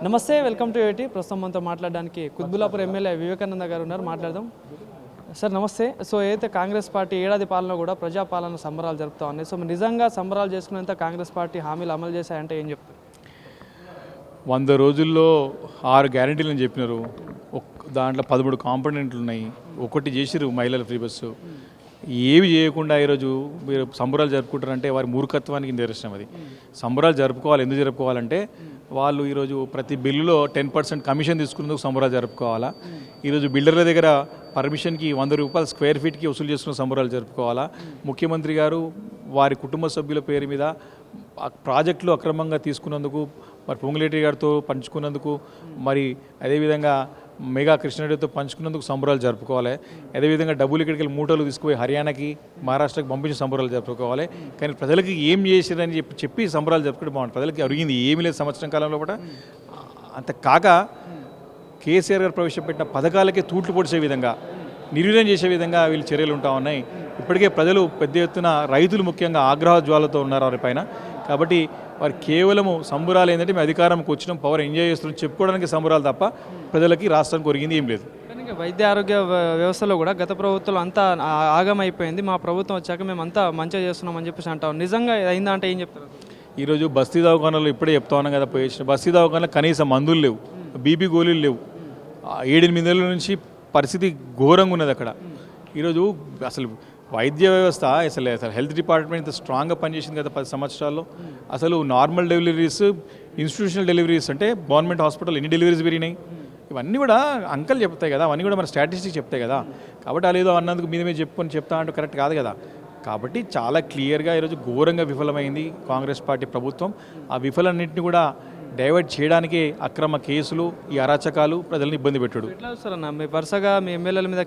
నమస్తే, welcome to ఏటీ. ప్రస్తుతం మనతో మాట్లాడడానికి కుత్బుల్లాపూర్ ఎమ్మెల్యే వివేకానంద గారు ఉన్నారు. మాట్లాడదాం. సార్ నమస్తే. సో ఏదైతే కాంగ్రెస్ పార్టీ ఏడాది పాలన కూడా ప్రజాపాలన సంబరాలు జరుపుతా ఉన్నాయి. సో నిజంగా సంబరాలు చేసుకునేంత కాంగ్రెస్ పార్టీ హామీలు అమలు చేశాయంటే ఏం చెప్తారు? 100 రోజుల్లో 6 గ్యారెంటీలు అని చెప్పినారు. దాంట్లో 13 కాంపోనెంట్లు ఉన్నాయి. ఒకటి చేసిరు మహిళల ఫ్రీ బస్సు. ఏవి చేయకుండా ఈరోజు మీరు సంబరాలు జరుపుకుంటారంటే వారి మూర్ఖత్వానికి నిదర్శనం. అది సంబరాలు జరుపుకోవాలి. ఎందుకు జరుపుకోవాలంటే వాళ్ళు ఈరోజు ప్రతి బిల్లులో 10% కమిషన్ తీసుకునేందుకు సంబరాలు జరుపుకోవాలా. ఈరోజు బిల్డర్ల దగ్గర పర్మిషన్కి 100 రూపాయలు స్క్వేర్ ఫీట్కి వసూలు చేసుకున్న సంబరాలు జరుపుకోవాలా. ముఖ్యమంత్రి గారు వారి కుటుంబ సభ్యుల పేరు మీద ప్రాజెక్టులు అక్రమంగా తీసుకున్నందుకు, మరి పొంగులేటి గారితో పంచుకున్నందుకు, మరి అదేవిధంగా మెగా కృష్ణారెడ్డితో పంచుకున్నందుకు సంబరాలు జరుపుకోవాలి. అదేవిధంగా డబ్బులు ఇక్కడికి వెళ్ళి మూటలు తీసుకుపోయి హర్యానాకి, మహారాష్ట్రకి పంపించి సంబరాలు జరుపుకోవాలి. కానీ ప్రజలకి ఏం చేసిరని చెప్పి సంబరాలు జరుపుకుంటే బాగుంటుంది. ప్రజలకి అరిగింది ఏమీ లేదు సంవత్సరం కాలంలో కూడా. అంత కాక కేసీఆర్ గారు ప్రవేశపెట్టిన పథకాలకే తూట్లు పొడిచే విధంగా, నిర్వీర్యం చేసే విధంగా వీళ్ళు చర్యలు ఉంటా ఉన్నాయి. ఇప్పటికే ప్రజలు పెద్ద ఎత్తున, రైతులు ముఖ్యంగా ఆగ్రహ జ్వాలతో ఉన్నారు వారిపైన. కాబట్టి వారు కేవలము సంబరాలు ఏంటంటే మేము అధికారంకి వచ్చినాం, పవర్ ఎంజాయ్ చేస్తున్నాం చెప్పుకోవడానికి సంబరాలు తప్ప ప్రజలకి రాష్ట్రానికి ఒరిగింది ఏం లేదు. కానీ వైద్య ఆరోగ్య వ్యవస్థలో కూడా గత ప్రభుత్వంలో అంతా ఆగమైపోయింది. మా ప్రభుత్వం వచ్చాక మేము అంతా మంచిగా చేస్తున్నామని చెప్పేసి అంటాం. నిజంగా అయిందా అంటే ఏం చెప్తారు? ఈరోజు బస్తీ దవాఖానాలు ఇప్పుడే చెప్తా ఉన్నాం కదా, పోయి బస్తీ దవాఖానాలు కనీసం మందులు లేవు, బీపీ గోళీలు లేవు. 7-8 నెలల నుంచి పరిస్థితి ఘోరంగా ఉన్నది అక్కడ. ఈరోజు అసలు వైద్య వ్యవస్థ అసలు హెల్త్ డిపార్ట్మెంట్ ఇంత స్ట్రాంగ్గా పనిచేసింది కదా 10 సంవత్సరాల్లో. అసలు నార్మల్ డెలివరీస్, ఇన్స్టిట్యూషనల్ డెలివరీస్ అంటే గవర్నమెంట్ హాస్పిటల్ ఎన్ని డెలివరీస్ పెరిగినాయి ఇవన్నీ కూడా అంకల్ చెప్తాయి కదా, అవన్నీ కూడా మన స్టాటిస్టిక్స్ చెప్తాయి కదా. కాబట్టి అదేదో అన్నందుకు మీద చెప్తా అంటూ కరెక్ట్ కాదు కదా. కాబట్టి చాలా క్లియర్గా ఈరోజు ఘోరంగా విఫలమైంది కాంగ్రెస్ పార్టీ ప్రభుత్వం. ఆ విఫలన్నింటినీ కూడా డైవర్ట్ చేయడానికి అక్రమ కేసులు, ఈ అరాచకాలు ప్రజల్ని ఇబ్బంది పెట్టాడు. ఎట్లా వస్తారన్న మీ వరుసగా మీ ఎమ్మెల్యేల మీద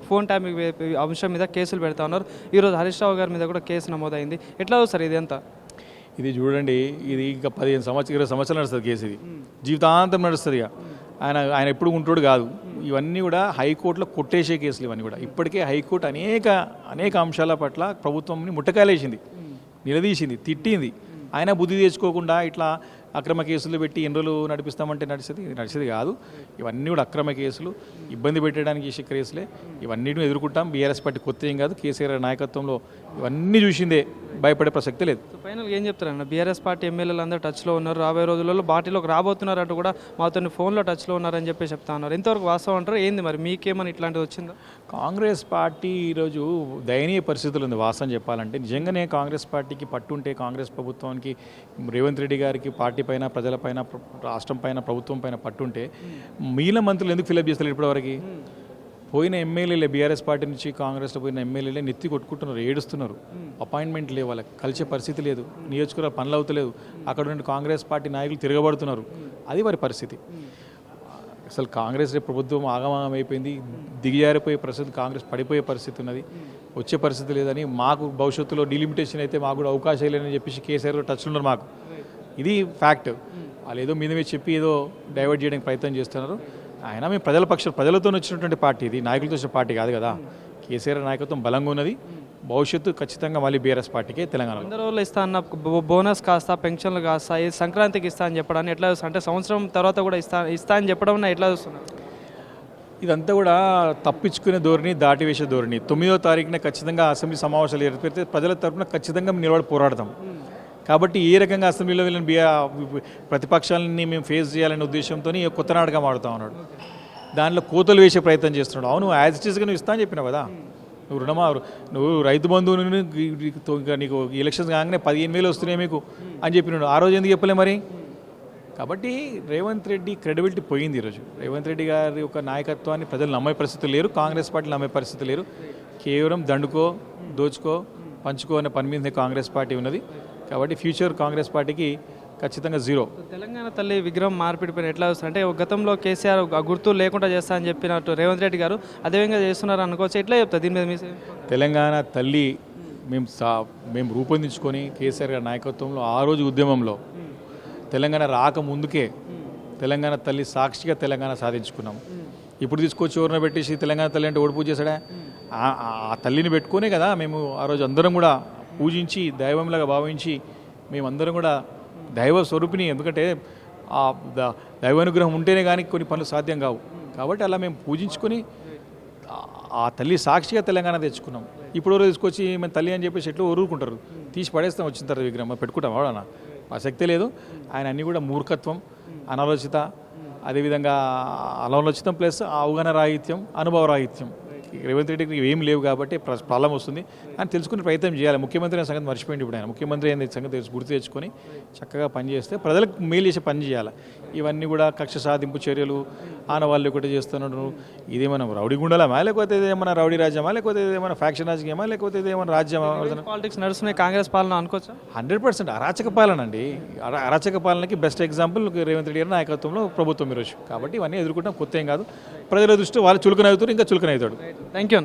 ఫోన్ ట్యాపింగ్ అంశం మీద కేసులు పెడతా ఉన్నారు. ఈరోజు హరీష్ రావు గారి మీద కూడా కేసు నమోదైంది. ఎట్లా వస్తారు ఇది అంతా? ఇది చూడండి, ఇది ఇంకా 15 సంవత్సరాలు 20 సంవత్సరాలు నడుస్తుంది కేసు. ఇది జీవితాంతం నడుస్తుంది. ఆయన ఎప్పుడు ఉంటాడు కాదు. ఇవన్నీ కూడా హైకోర్టులో కొట్టేసే కేసులు ఇవన్నీ కూడా. ఇప్పటికే హైకోర్టు అనేక అంశాల పట్ల ప్రభుత్వంని ముట్టకాలేసింది, నిలదీసింది, తిట్టింది. ఆయన బుద్ధి తెచ్చుకోకుండా ఇట్లా అక్రమ కేసులు పెట్టి ఎన్ని రోజులు నడిపిస్తామంటే నడిచేది కాదు. ఇవన్నీ కూడా అక్రమ కేసులు, ఇబ్బంది పెట్టడానికి చేసే కేసులే. ఇవన్నిటిని ఎదుర్కొంటాం. బీఆర్ఎస్ పార్టీ కొత్త ఏం కాదు. కేసీఆర్ నాయకత్వంలో ఇవన్నీ చూసిందే, భయపడే ప్రసక్తి లేదు. ఫైనల్గా ఏం చెప్తారన్న? బీఆర్ఎస్ పార్టీ ఎమ్మెల్యేలు అందరూ టచ్లో ఉన్నారు, రాబోయే రోజులలో పార్టీలోకి రాబోతున్నారంటూ కూడా మాతో ఫోన్లో టచ్లో ఉన్నారని చెప్పి చెప్తా ఉన్నారు. ఎంతవరకు వాస్తవం అంటారు? ఏంది మరి మీకేమని ఇట్లాంటిది వచ్చిందా? కాంగ్రెస్ పార్టీ ఈరోజు దయనీయ పరిస్థితులు ఉంది. వాస్తవం చెప్పాలంటే నిజంగానే కాంగ్రెస్ పార్టీకి పట్టుంటే, కాంగ్రెస్ ప్రభుత్వానికి, రేవంత్ రెడ్డి గారికి పార్టీ పైన, ప్రజలపైన, రాష్ట్రం పైన, ప్రభుత్వం పైన పట్టుంటే మిగిలిన మంత్రులు ఎందుకు ఫిలప్ చేస్తారు? ఇప్పటివరకు పోయిన ఎమ్మెల్యేలే, బీఆర్ఎస్ పార్టీ నుంచి కాంగ్రెస్లో పోయిన ఎమ్మెల్యేలే నెత్తి కొట్టుకుంటున్నారు, ఏడుస్తున్నారు. అపాయింట్మెంట్ లేవు, వాళ్ళకి కలిసే పరిస్థితి లేదు, నియోజకవర్గాలు పనులు అవుతలేదు, అక్కడ నుండి కాంగ్రెస్ పార్టీ నాయకులు తిరగబడుతున్నారు. అది వారి పరిస్థితి. అసలు కాంగ్రెస్ ప్రభుత్వం ఆగమాగం అయిపోయింది, దిగజారిపోయే పరిస్థితి, కాంగ్రెస్ పడిపోయే పరిస్థితి ఉన్నది, వచ్చే పరిస్థితి లేదని. మాకు భవిష్యత్తులో డిలిమిటేషన్ అయితే మాకు కూడా అవకాశాలు లేదని చెప్పేసి కేసీఆర్ టచ్లు ఉన్నారు మాకు. ఇది ఫ్యాక్ట్. వాళ్ళు ఏదో మీద చెప్పి ఏదో డైవర్ట్ చేయడానికి ప్రయత్నం చేస్తున్నారు. ఆయన మేము ప్రజలతో వచ్చినటువంటి పార్టీ, ఇది నాయకులతో వచ్చిన పార్టీ కాదు కదా. కేసీఆర్ నాయకత్వం బలంగా ఉన్నది. భవిష్యత్తు ఖచ్చితంగా మళ్ళీ బీఆర్ఎస్ పార్టీకే తెలంగాణలో. 100 రోజులు ఇస్తా అన్న బోనస్ కాస్త, పెన్షన్లు కాస్త, సంక్రాంతికి ఇస్తా అని చెప్పడాన్ని ఎట్లా చూస్తారు? అంటే సంవత్సరం తర్వాత కూడా ఇస్తా అని చెప్పడం ఎట్లా చూస్తున్నారు? ఇదంతా కూడా తప్పించుకునే ధోరణి, దాటివేసే ధోరణి. 9వ తారీఖున ఖచ్చితంగా అసెంబ్లీ సమావేశాలు ఏర్పడితే ప్రజల తరఫున ఖచ్చితంగా నిలబడి పోరాడతాం. కాబట్టి ఏ రకంగా అసెంబ్లీలో వెళ్ళిన ప్రతిపక్షాలని మేము ఫేస్ చేయాలనే ఉద్దేశంతో కొత్త నాటకం ఆడుతూ ఉన్నాడు. దానిలో కోతలు వేసే ప్రయత్నం చేస్తున్నాడు. అవును, యాజ్ ఇట్ ఈస్గా నువ్వు ఇస్తా అని చెప్పినావు కదా. నువ్వు రైతు బంధువుని నీకు ఎలక్షన్స్ కాగానే 15,000 వస్తున్నాయి మీకు అని చెప్పినాడు. ఆ రోజు ఎందుకు చెప్పలే మరి? కాబట్టి రేవంత్ రెడ్డి క్రెడిబిలిటీ పోయింది. ఈరోజు రేవంత్ రెడ్డి గారి యొక్క నాయకత్వాన్ని ప్రజలు నమ్మే పరిస్థితి లేరు, కాంగ్రెస్ పార్టీలు నమ్మే పరిస్థితి లేరు. కేవలం దండుకో, దోచుకో, పంచుకో అనే పని మీదనే కాంగ్రెస్ పార్టీ ఉన్నది. కాబట్టి ఫ్యూచర్ కాంగ్రెస్ పార్టీకి ఖచ్చితంగా జీరో. తెలంగాణ తల్లి విగ్రహం మార్పిడి పైన ఎట్లా వస్తుంది? అంటే గతంలో కేసీఆర్ గుర్తు లేకుండా చేస్తా అని చెప్పినట్టు రేవంత్ రెడ్డి గారు అదేవిధంగా చేస్తున్నారు అనుకోవచ్చు. ఎట్లా చెప్తారు దీని మీద? తెలంగాణ తల్లి మేము రూపొందించుకొని కేసీఆర్ గారి నాయకత్వంలో ఆ రోజు ఉద్యమంలో తెలంగాణ రాకముందుకే తెలంగాణ తల్లి సాక్షిగా తెలంగాణ సాధించుకున్నాము. ఇప్పుడు తీసుకొచ్చి ఎవరిని పెట్టేసి తెలంగాణ తల్లి అంటే ఓడి పూజ చేశాడా? ఆ తల్లిని పెట్టుకునే కదా మేము ఆ రోజు అందరం కూడా పూజించి, దైవంలాగా భావించి మేమందరం కూడా దైవ స్వరూపిణి. ఎందుకంటే ఆ దైవానుగ్రహం ఉంటేనే కానీ కొన్ని పనులు సాధ్యం కావు. కాబట్టి అలా మేము పూజించుకొని ఆ తల్లి సాక్షిగా తెలంగాణ తెచ్చుకున్నాం. ఇప్పుడు తీసుకొచ్చి మేము తల్లి అని చెప్పేసి ఎట్లా ఊరుకుంటారు, తీసి పడేస్తాం వచ్చిన తర్వాత విగ్రహం పెట్టుకుంటాం వాడనా, ఆసక్తే లేదు. ఆయన అన్నీ కూడా మూర్ఖత్వం, అనాలోచిత, అదేవిధంగా అనాలోచితం ప్లస్ అవగాహన రాహిత్యం, అనుభవ రాహిత్యం. రేవంత్ రెడ్డికి ఏం లేవు కాబట్టి ప్రాబ్లం వస్తుంది అని తెలుసుకునే ప్రయత్నం చేయాలి. ముఖ్యమంత్రి అనే సంగతి మర్చిపోయింది. ఇప్పుడు ఆయన ముఖ్యమంత్రి అనే సంగతి గుర్తు తెచ్చుకొని చక్కగా పనిచేస్తే ప్రజలకు మేలు చేసే పని చేయాలి. ఇవన్నీ కూడా కక్ష సాధింపు చర్యలు ఆనవాళ్ళు ఒకటి చేస్తున్నారు. ఇదేమన్నా రౌడీ గుండలమా, లేకపోతే ఇదేమన్నా రౌడీ రాజ్యమా, లేకపోతే ఇదేమన్నా ఫ్యాక్షన్ రాజకీయమా, లేకపోతే ఇదేమన్నా రాజ్యమా? పాలిటిక్స్ నడుస్తున్నాయి కాంగ్రెస్ పాలన అనుకోవచ్చా? 100% అరాచక పాలన అండి. అరాచక పాలనకి బెస్ట్ ఎగ్జాంపుల్ రేవంత్ రెడ్డి గారి నాయకత్వంలో ప్రభుత్వం ఈరోజు. కాబట్టి ఇవన్నీ ఎదుర్కొంటాం, కొత్త ఏం కాదు. ప్రజల దృష్టి వాళ్ళు చులకన అవుతారు, ఇంకా చులకన అవుతాడు. Thank you.